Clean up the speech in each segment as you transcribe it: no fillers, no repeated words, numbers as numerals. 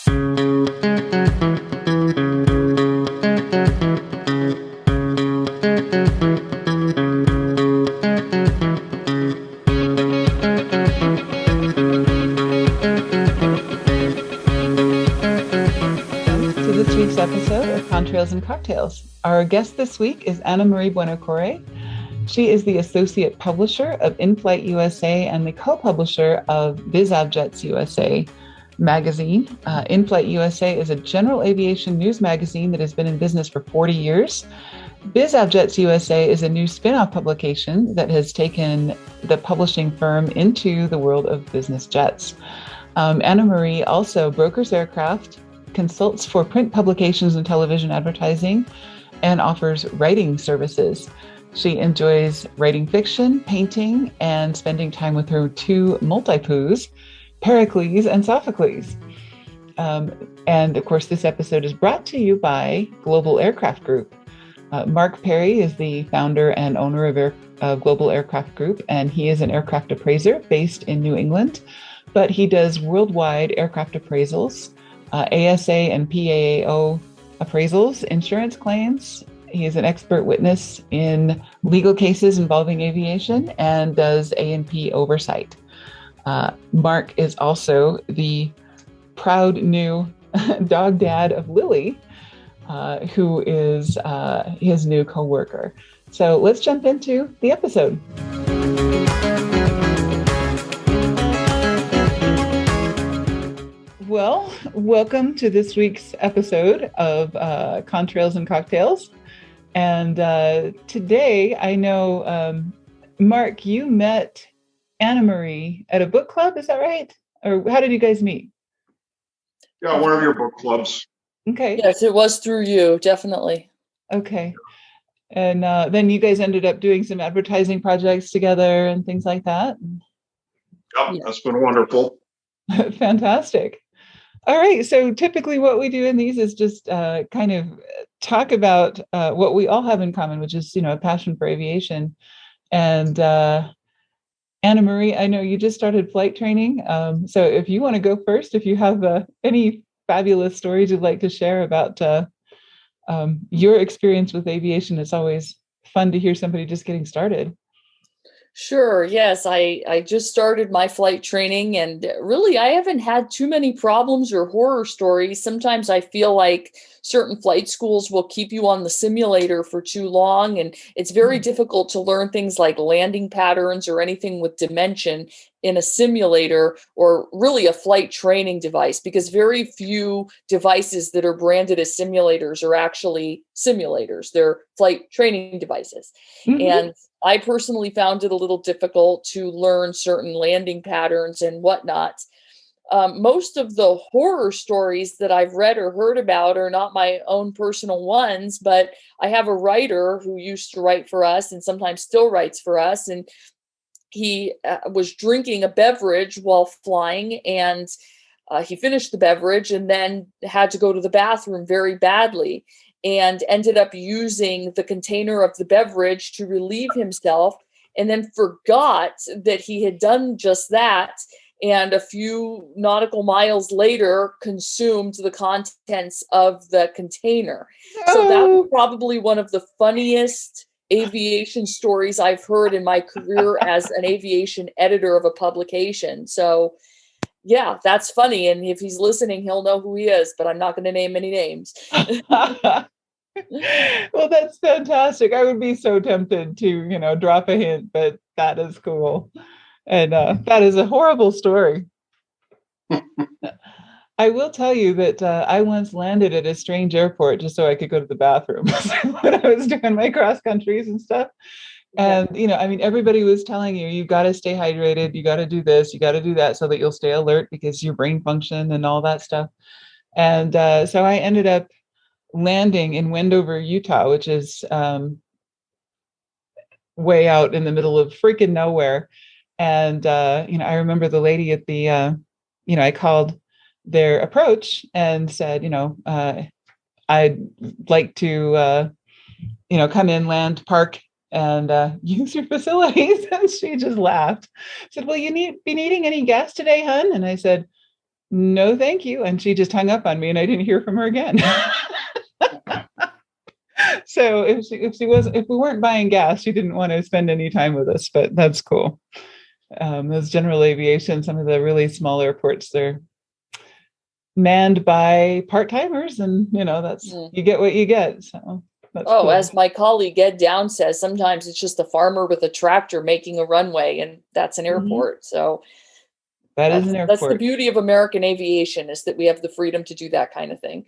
Episode of Contrails and Cocktails. Our guest this week is Annamarie Buonocore. She is the associate publisher of InFlight USA and the co-publisher of BizAvJet's USA magazine. InFlight USA is a general aviation news magazine that has been in business for 40 years. BizAvJet's USA is a new spin-off publication that has taken the publishing firm into the world of business jets. Annamarie also brokers aircraft, consults for print publications and television advertising, and offers writing services. She enjoys writing fiction, painting, and spending time with her two multi-poos, Pericles and Sophocles. And of course, this episode is brought to you by Global Aircraft Group. Mark Parry is the founder and owner of Global Aircraft Group, and he is an aircraft appraiser based in New England, but he does worldwide aircraft appraisals, ASA and PAAO appraisals, insurance claims. He is an expert witness in legal cases involving aviation and does A&P oversight. Mark is also the proud new dog dad of Lily, who is his new coworker. So let's jump into the episode. Well, welcome to this week's episode of Contrails and Cocktails. And today, I know, Mark, you met Annamarie at a book club, is that right? Or how did you guys meet? Yeah, one of your book clubs. Okay. Yes, it was through you, definitely. Okay. And then you guys ended up doing some advertising projects together and things like that? Yep, that's been wonderful. Fantastic. All right. So typically what we do in these is just kind of talk about what we all have in common, which is, a passion for aviation. And Annamarie, I know you just started flight training. So if you want to go first, if you have any fabulous stories you'd like to share about your experience with aviation, it's always fun to hear somebody just getting started. Sure. Yes. I just started my flight training, and really, I haven't had too many problems or horror stories. Sometimes I feel like certain flight schools will keep you on the simulator for too long, and it's very difficult to learn things like landing patterns or anything with dimension in a simulator or really a flight training device, because very few devices that are branded as simulators are actually simulators. They're flight training devices. Mm-hmm. And I personally found it a little difficult to learn certain landing patterns and whatnot. Most of the horror stories that I've read or heard about are not my own personal ones, but I have a writer who used to write for us and sometimes still writes for us. And he was drinking a beverage while flying, and he finished the beverage and then had to go to the bathroom very badly, and ended up using the container of the beverage to relieve himself, and then forgot that he had done just that, and a few nautical miles later consumed the contents of the container. No. So that was probably one of the funniest aviation stories I've heard in my career as an aviation editor of a publication. So yeah, that's funny. And if he's listening, he'll know who he is, but I'm not going to name any names. Well, that's fantastic. I would be so tempted to, drop a hint, but that is cool. And that is a horrible story. I will tell you that I once landed at a strange airport just so I could go to the bathroom when I was doing my cross countries and stuff. And, everybody was telling you got to stay hydrated. You got to do this, you got to do that so that you'll stay alert because your brain function and all that stuff. And so I ended up landing in Wendover, Utah, which is way out in the middle of freaking nowhere. And, I remember the lady at the, I called their approach and said, I'd like to, come in, land, park, and use your facilities. And she just laughed. Said, will you be needing any gas today, hun? And I said, no, thank you. And she just hung up on me and I didn't hear from her again. So if we weren't buying gas, she didn't want to spend any time with us, but that's cool. Those general aviation, some of the really small airports, they're manned by part-timers, and that's you get what you get. So that's cool. As my colleague Ed Down says, sometimes it's just a farmer with a tractor making a runway, and that's an airport. Mm-hmm. So that's an airport. That's the beauty of American aviation, is that we have the freedom to do that kind of thing.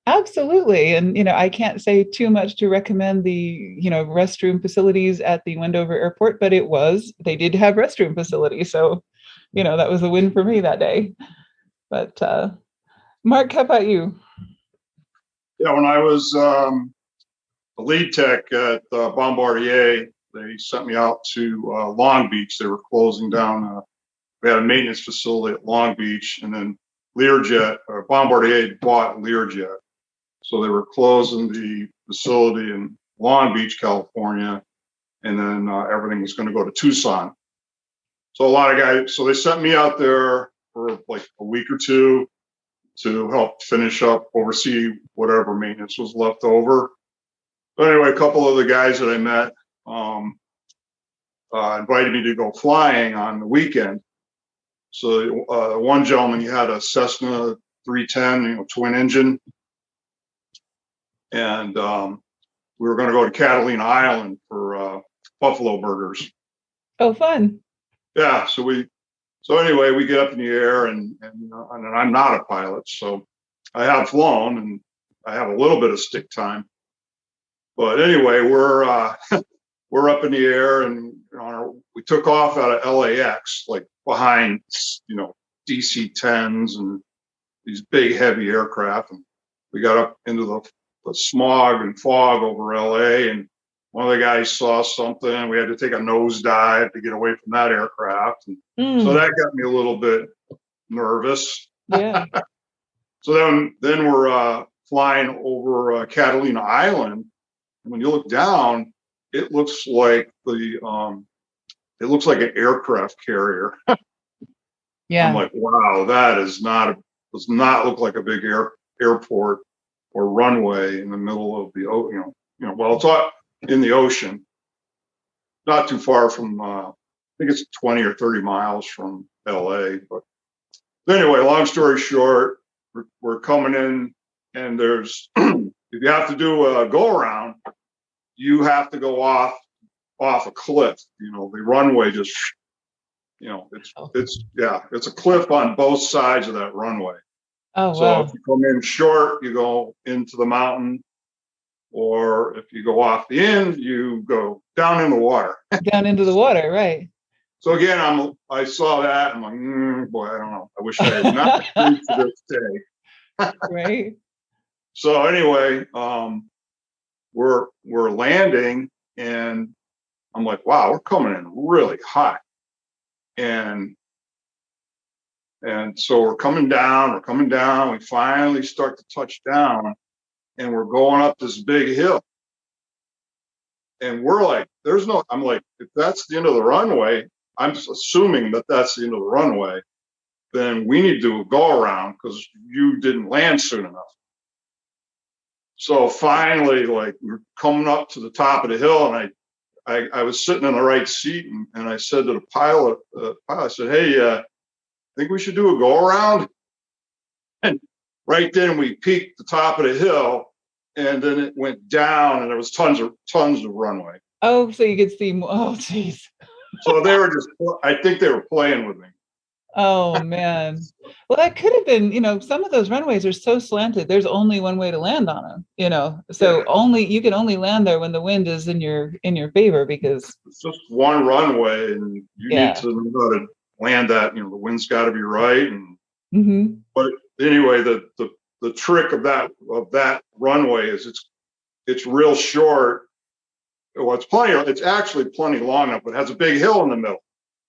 Absolutely. And, I can't say too much to recommend the, restroom facilities at the Wendover airport, but they did have restroom facilities. So, that was a win for me that day. But Mark, how about you? Yeah, when I was the lead tech at Bombardier, they sent me out to Long Beach. They were closing down. We had a maintenance facility at Long Beach, and then Learjet, or Bombardier bought Learjet. So they were closing the facility in Long Beach, California, and then everything was going to go to Tucson. So a lot of guys, so they sent me out there for like a week or two to help finish up, oversee whatever maintenance was left over. But anyway, a couple of the guys that I met invited me to go flying on the weekend. So one gentleman, he had a Cessna 310, twin engine. And we were going to go to Catalina Island for buffalo burgers. Oh, fun. Yeah. So anyway, we get up in the air, and I'm not a pilot, so I have flown and I have a little bit of stick time. But anyway, we're we're up in the air, and we took off out of LAX, like behind DC-10s and these big heavy aircraft, and we got up into the smog and fog over LA, and one of the guys saw something. We had to take a nosedive to get away from that aircraft. And so that got me a little bit nervous. Yeah. So then we're flying over Catalina Island. And when you look down, it looks like an aircraft carrier. Yeah. I'm like, wow, does not look like a big airport or runway in the middle of the well, it's all in the ocean, not too far from I think it's 20 or 30 miles from LA. But anyway, long story short, we're coming in, and there's if you have to do a go around, you have to go off a cliff. The runway just it's a cliff on both sides of that runway. Oh, so wow. If you come in short, you go into the mountain, or if you go off the end, you go down in the water. Down into the water, right? So again, I saw that. I'm like, boy, I don't know. I wish I had not been to this day. Right. So anyway, we're landing, and I'm like, wow, we're coming in really hot, and so we're coming down. We finally start to touch down, and we're going up this big hill. And we're like, I'm like, if that's the end of the runway, I'm assuming that that's the end of the runway, then we need to do a go around because you didn't land soon enough. So finally, like, we're coming up to the top of the hill, and I was sitting in the right seat, and I said to the pilot, I said, hey, I think we should do a go around. And right then we peaked the top of the hill, and then it went down, and there was tons of runway. Oh, so you could see more. Oh, geez. So I think they were playing with me. Oh, man. Well, that could have been, some of those runways are so slanted. There's only one way to land on them, so you can only land there when the wind is in your favor, because it's just one runway, and you need to know how to land that. The wind's got to be right. And but anyway, the trick of that runway is it's real short. Well, it's actually plenty long enough, but it has a big hill in the middle.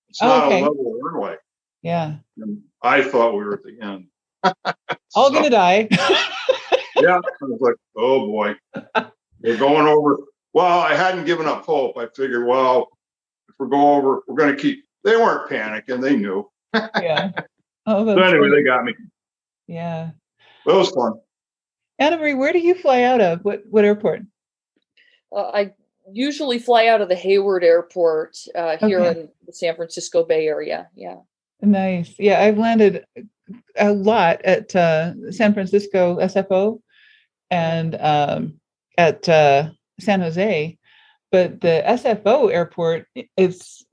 It's not a level runway. Yeah. And I thought we were at the end. All gonna die. Yeah. I was like, oh boy. We're going over. Well, I hadn't given up hope. I figured, well, if we go over, we're going to keep. They weren't panicking. They knew. Yeah. Oh, so anyway, they got me. Yeah. That was fun. Annamarie, where do you fly out of? What airport? I usually fly out of the Hayward Airport here Okay. in the San Francisco Bay Area. Yeah. Nice. Yeah, I've landed a lot at San Francisco SFO and at San Jose, but the SFO airport is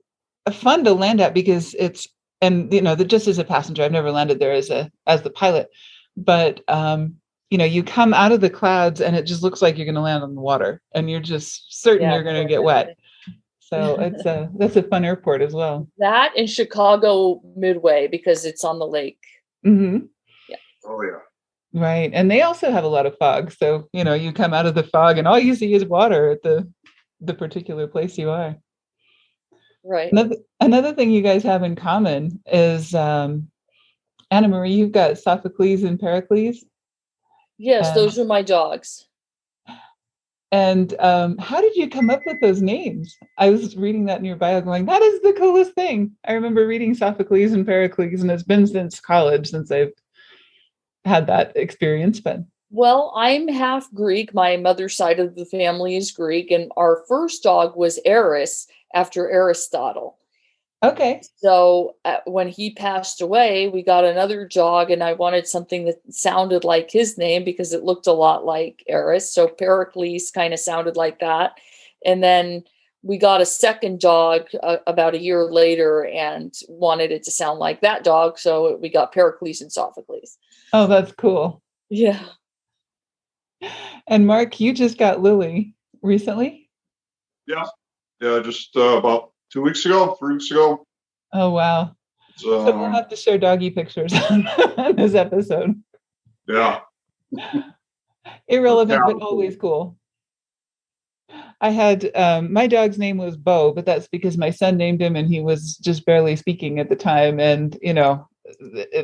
fun to land at because it's, and just as a passenger, I've never landed there as the pilot, but you come out of the clouds and it just looks like you're going to land on the water, and you're just certain you're going to get wet. So that's a fun airport as well. That in Chicago Midway, because it's on the lake. Mm-hmm. Yeah. Oh yeah. Right. And they also have a lot of fog. So, you come out of the fog and all you see is water at the particular place you are. Right. Another thing you guys have in common is, Annamarie, you've got Sophocles and Pericles. Yes, those are my dogs. And how did you come up with those names? I was reading that in your bio going, that is the coolest thing. I remember reading Sophocles and Pericles, and it's been since college since I've had that experience. But well, I'm half Greek. My mother's side of the family is Greek, and our first dog was Eris after Aristotle. Okay. So when he passed away, we got another dog, and I wanted something that sounded like his name because it looked a lot like Eris. So Pericles kind of sounded like that. And then we got a second dog about a year later and wanted it to sound like that dog. So we got Pericles and Sophocles. Oh, that's cool. Yeah. And Mark, you just got Lily recently? Yeah. Yeah, just about 2 weeks ago, 3 weeks ago. Oh, wow. So we'll have to share doggy pictures on this episode. Yeah. Irrelevant, but always cool. I had, my dog's name was Bo, but that's because my son named him and he was just barely speaking at the time. And,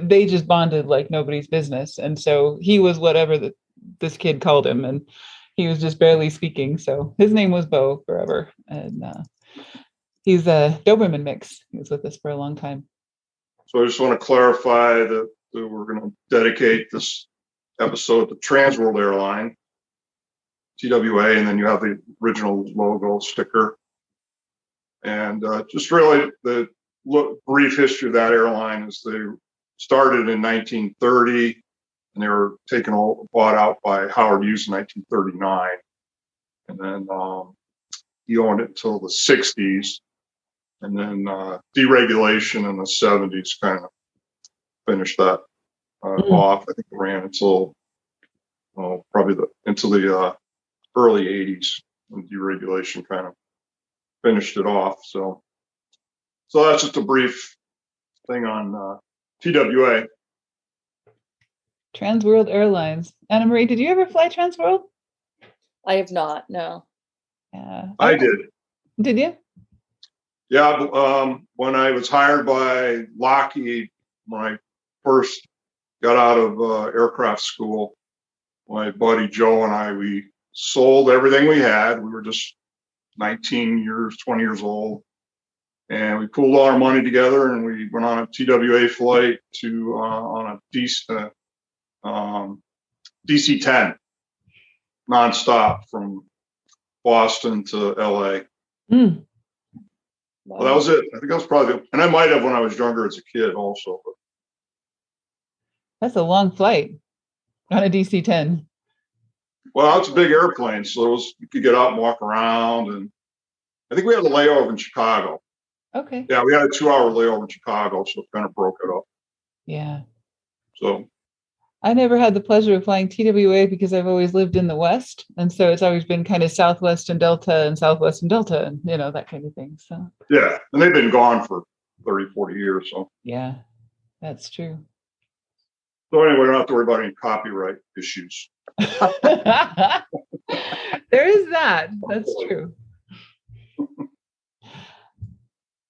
they just bonded like nobody's business. And so he was whatever this kid called him, and he was just barely speaking. So his name was Bo forever. And he's a Doberman mix. He was with us for a long time. So I just want to clarify that we're going to dedicate this episode to Trans World Airlines, TWA, and then you have the original logo sticker. And just really the brief history of that airline is they started in 1930, and they were bought out by Howard Hughes in 1939. And then he owned it until the 60s. And then deregulation in the 70s kind of finished that off. I think it ran until probably into the early 80s, when deregulation kind of finished it off. So that's just a brief thing on TWA. Trans World Airlines. Annamarie, did you ever fly Trans World? I have not, no. Yeah. I did. Did you? Yeah, when I was hired by Lockheed, when I first got out of aircraft school, my buddy Joe and I, we sold everything we had. We were just 20 years old. And we pooled all our money together, and we went on a TWA flight to on a DC-10, nonstop from Boston to LA. Mm. Well, that was it. I think that was probably, and I might have when I was younger as a kid also. But. That's a long flight on a DC-10. Well, it's a big airplane, so you could get out and walk around. And I think we had a layover in Chicago. Okay. Yeah, we had a 2-hour layover in Chicago, so it kind of broke it up. Yeah. So. I never had the pleasure of flying TWA because I've always lived in the West. And so it's always been kind of Southwest and Delta and Southwest and Delta and, that kind of thing. So. Yeah. And they've been gone for 30, 40 years. So. Yeah, that's true. So anyway, we don't have to worry about any copyright issues. There is that. That's true.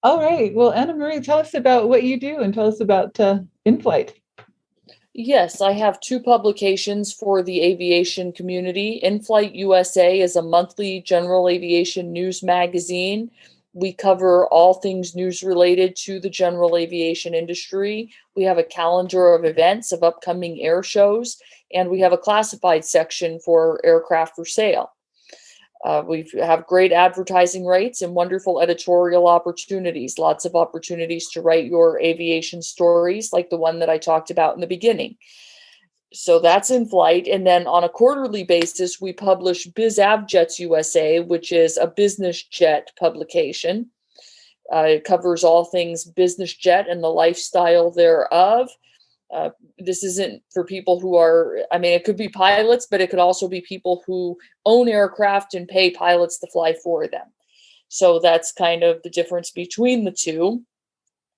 All right. Well, Annamarie, tell us about what you do and tell us about InFlight. Yes, I have 2 publications for the aviation community. InFlight USA is a monthly general aviation news magazine, We cover all things news related to the general aviation industry. We have a calendar of events of upcoming air shows, and we have a classified section for aircraft for sale. We have great advertising rates and wonderful editorial opportunities, lots of opportunities to write your aviation stories like the one that I talked about in the beginning. So that's InFlight. And then on a quarterly basis, we publish BizAvJet USA, which is a business jet publication. It covers all things business jet and the lifestyle thereof. This isn't for people who are, I mean, it could be pilots, but it could also be people who own aircraft and pay pilots to fly for them. So that's kind of the difference between the two.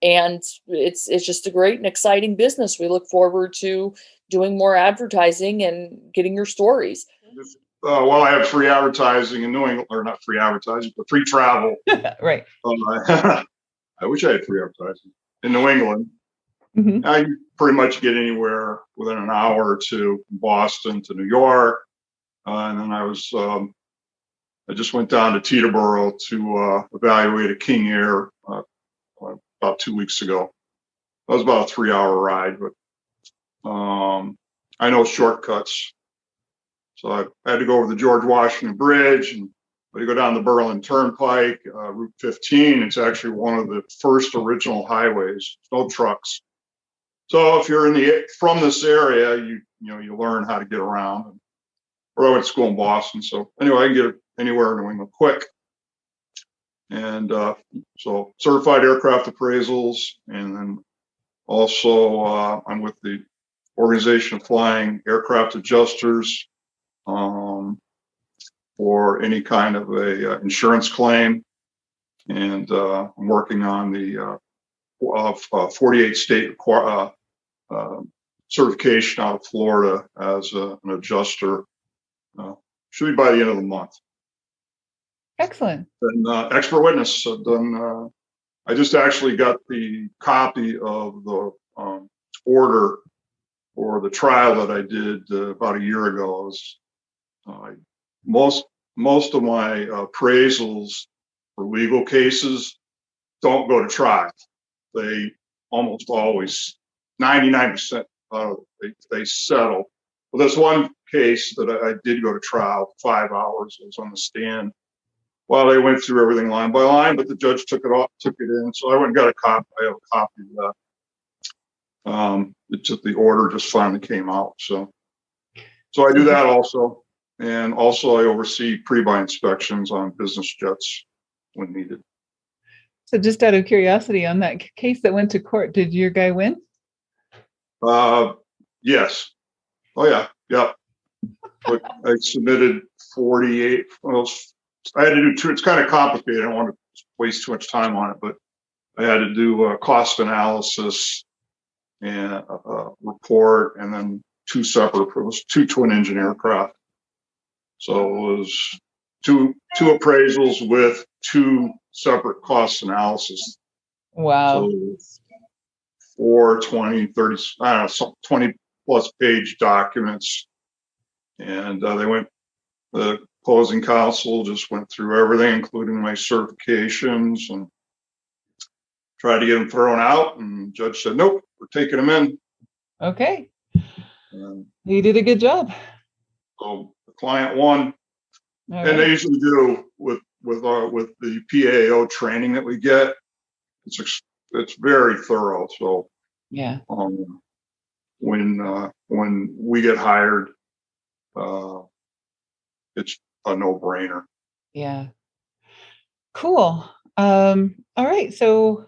And it's just a great and exciting business. We look forward to doing more advertising and getting your stories. Well, I have free advertising in New England, or not free advertising, but free travel. Right. I wish I had free advertising in New England. Mm-hmm. I pretty much get anywhere within an hour or two from Boston to New York. And then I just went down to Teterboro to evaluate a King Air about 2 weeks ago. That was about a 3-hour ride, but I know shortcuts. So I had to go over the George Washington Bridge, and you go down the Berlin Turnpike, Route 15. It's actually one of the first original highways. No trucks. So if you're from this area, you learn how to get around. Or I went to school in Boston, so anyway, I can get anywhere in New England quick. And so certified aircraft appraisals, and then also I'm with the Organization of Flying Aircraft Adjusters for any kind of a insurance claim, and I'm working on the 48 state certification out of Florida as an adjuster. Should be by the end of the month. Excellent. And expert witness. I've done. I just actually got the copy of the order for the trial that I did about a year ago. Most of my appraisals for legal cases don't go to trial. They almost always, 99%, they settle. Well, there's one case that I did go to trial, 5 hours. I was on the stand. Well, they went through everything line by line, but the judge took it in. So I went and got a copy. I have a copy of that. The order just finally came out. So I do that also. And also I oversee pre-buy inspections on business jets when needed. So just out of curiosity, on that case that went to court, did your guy win? Yes. Oh, yeah. Yep. But I submitted 48. Well, I had to do two. It's kind of complicated. I don't want to waste too much time on it, but I had to do a cost analysis and a report, and then two twin engine aircraft. So it was two appraisals with two separate cost analysis. Wow. So 4, 20, 30, I don't know, 20 plus page documents. And the closing counsel just went through everything, including my certifications, and tried to get them thrown out. And the judge said, nope, we're taking them in. Okay. You did a good job. So the client won. All and right. They usually do with the PAO training that we get. It's very thorough. So yeah, when we get hired, it's a no-brainer. Yeah. Cool. All right. So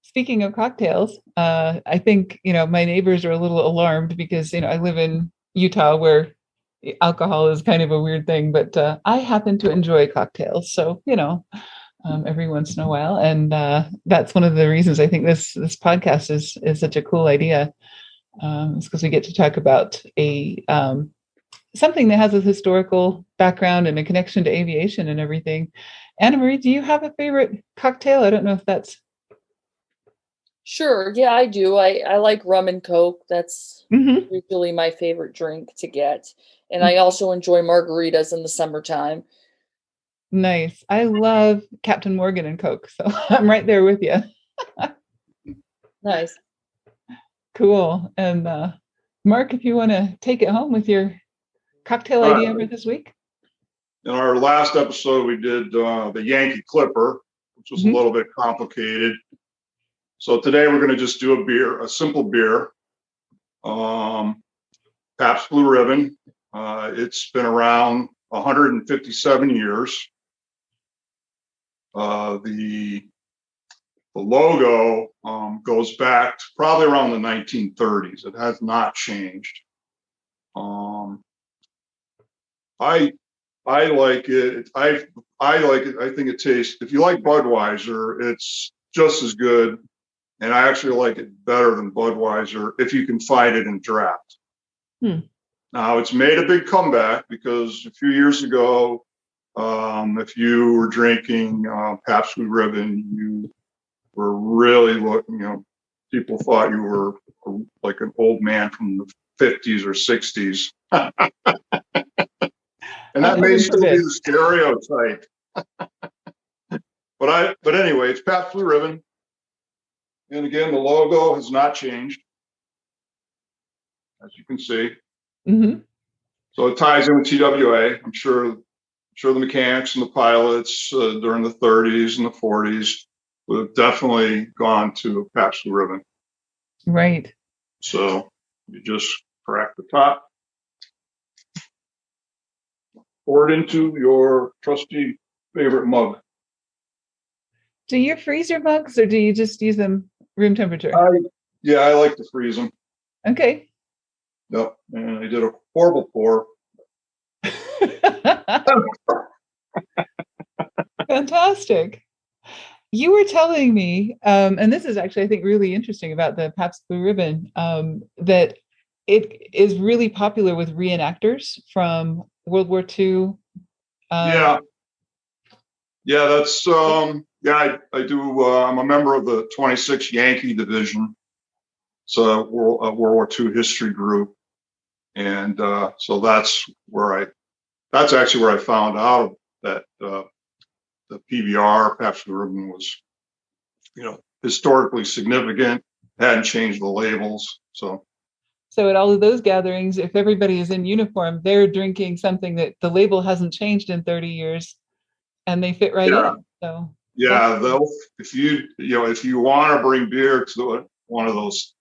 speaking of cocktails, I think, my neighbors are a little alarmed because, I live in Utah where alcohol is kind of a weird thing, but I happen to enjoy cocktails. So, every once in a while. And that's one of the reasons I think this podcast is such a cool idea. It's because we get to talk about something that has a historical background and a connection to aviation and everything. Annamarie, do you have a favorite cocktail? I don't know if that's. Sure. Yeah, I do. I like rum and Coke. That's usually my favorite drink to get. And I also enjoy margaritas in the summertime. Nice. I love Captain Morgan and Coke, so I'm right there with you. Nice. Cool. And Mark, if you want to take it home with your cocktail idea for this week. In our last episode, we did the Yankee Clipper, which was a little bit complicated. So today we're going to just do a simple beer. Pabst Blue Ribbon. It's been around 157 years. The logo goes back to probably around the 1930s. It has not changed. I like it. I like it. I think it tastes. If you like Budweiser, it's just as good, and I actually like it better than Budweiser if you can find it in draft. Now it's made a big comeback because a few years ago, if you were drinking Pabst Blue Ribbon, you were really looking. People thought you were like an old man from the 50s or 60s. And that may still be the stereotype. But anyway, it's Pabst Blue Ribbon. And again, the logo has not changed, as you can see. So it ties in with TWA. I'm sure the mechanics and the pilots during the 30s and the 40s would have definitely gone to a Pabst Blue Ribbon. Right. So you just crack the top. Pour it into your trusty favorite mug. Do you freeze your mugs or do you just use them room temperature? I like to freeze them. Okay. Yep. And I did a horrible pour. Fantastic. You were telling me, and this is actually, I think, really interesting about the Pabst Blue Ribbon, that it is really popular with reenactors from World War II. Yeah, that's I do. I'm a member of the 26th Yankee Division. It's a World War II history group, and so that's actually where I found out that the PBR Pabst Blue Ribbon was, historically significant. Hadn't changed the labels, So at all of those gatherings, if everybody is in uniform, they're drinking something that the label hasn't changed in 30 years, and they fit right in. So if you want to bring beer to one of those,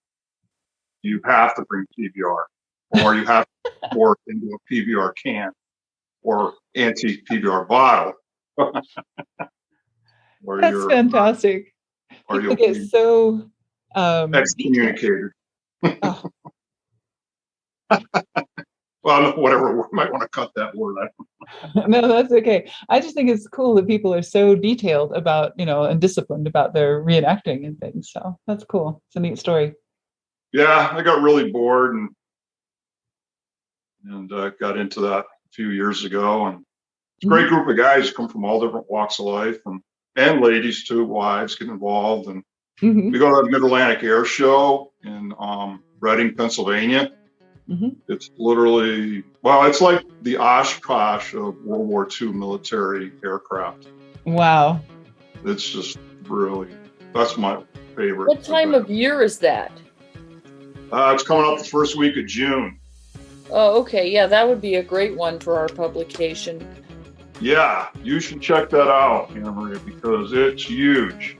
you have to bring PBR, or you have to pour it into a PBR can or antique PBR bottle. That's fantastic. Or people get so excommunicated. Oh. Well, whatever, we might want to cut that word out. No, that's okay. I just think it's cool that people are so detailed about, and disciplined about their reenacting and things. So that's cool. It's a neat story. Yeah, I got really bored and got into that a few years ago. And it's a great group of guys come from all different walks of life, and ladies too, wives get involved. And we go to the MidAtlantic Airshow in Reading, Pennsylvania. It's literally, it's like the OshKosh of World War II military aircraft. Wow. It's just really, that's my favorite. What time of year is that? It's coming up the first week of June. Oh, okay. Yeah, that would be a great one for our publication. Yeah, you should check that out, Annamarie, because it's huge.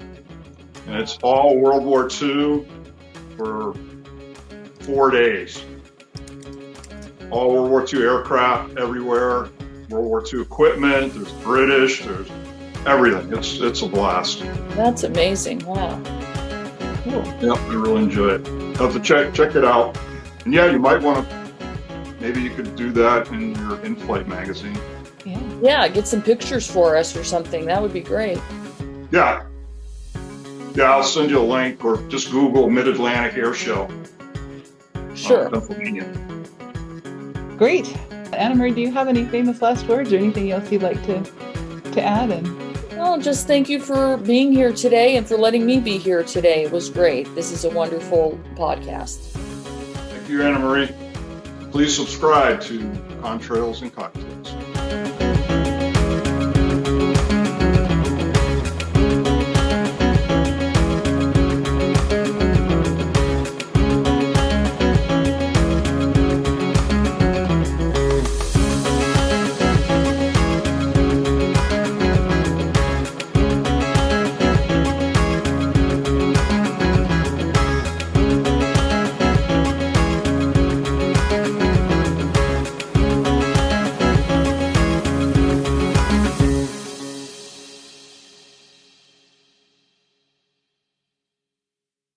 And it's all World War II for 4 days. All World War II aircraft everywhere, World War II equipment, there's British, there's everything. It's a blast. That's amazing. Wow. Cool. Yep, I really enjoy it. Have to check it out. And yeah, you might want to, maybe you could do that in your InFlight magazine. Yeah, get some pictures for us or something. That would be great. Yeah, I'll send you a link, or just Google MidAtlantic Airshow. Sure. Pennsylvania. Great. Annamarie, do you have any famous last words or anything else you'd like to add? Well, just thank you for being here today and for letting me be here today. It was great. This is a wonderful podcast. Thank you, Annamarie. Please subscribe to Contrails and Cocktails.